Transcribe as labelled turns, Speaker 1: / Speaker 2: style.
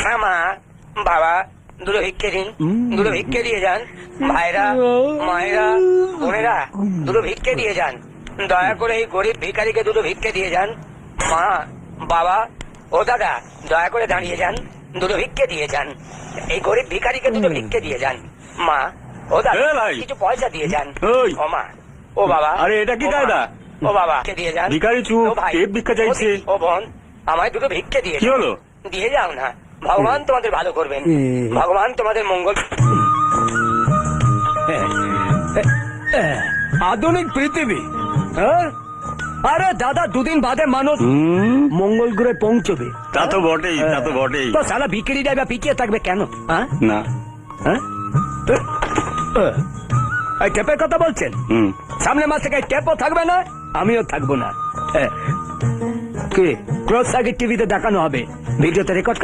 Speaker 1: হ্যাঁ মা বাবা দুটো ভিক্ষে দিন, দুটো ভিক্ষে দিয়ে যান। ভাইরা মায়েরা বোনেরা দুটো ভিক্ষে দিয়ে যান, দয়া করে এই গরিব ভিখারিকে দুটো ভিক্ষে দিয়ে যান। মা বাবা ও দাদা দয়া করে দাঁড়িয়ে যান, দুটো ভিক্ষে দিয়ে যান। এই গরিব ভিখারিকে দুটো ভিক্ষে দিয়ে যান। মা ও দাদা কিছু পয়সা দিয়ে যান। ও মা ও বাবা,
Speaker 2: আরে এটা কি কায়দা?
Speaker 1: ও বাবা দিয়ে যান।
Speaker 2: ভিখারি চুপ,
Speaker 1: ও ভাই,
Speaker 2: টেপ ভিক্ষা চাইছে।
Speaker 1: ও বোন আমায় দুটো ভিক্ষে দিয়ে
Speaker 2: কি
Speaker 1: যান।
Speaker 2: হলো?
Speaker 1: দিয়ে যাও না, ভগবান তোমাদের ভালো করবেন, ভগবান তোমাদের মঙ্গল।
Speaker 3: আধুনিক পৃথিবী, হ্যাঁ? আরে দাদা দুদিন বাদে মানুষ মঙ্গল গ্রহে পৌঁছবে।
Speaker 2: তা তো বটেই, তা তো বটেই।
Speaker 3: তো সালা ভিকিরি যাবে, পিছিয়ে থাকবে কেন? হ্যাঁ
Speaker 2: না,
Speaker 3: হ্যাঁ? এই টেপের কথা বলছেন? সামনে মাস থেকে টেপও থাকবে না, আমিও থাকবো না। কি ক্রস সার্কিট টিভিতে দেখানো হবে, ভিডিওতে রেকর্ড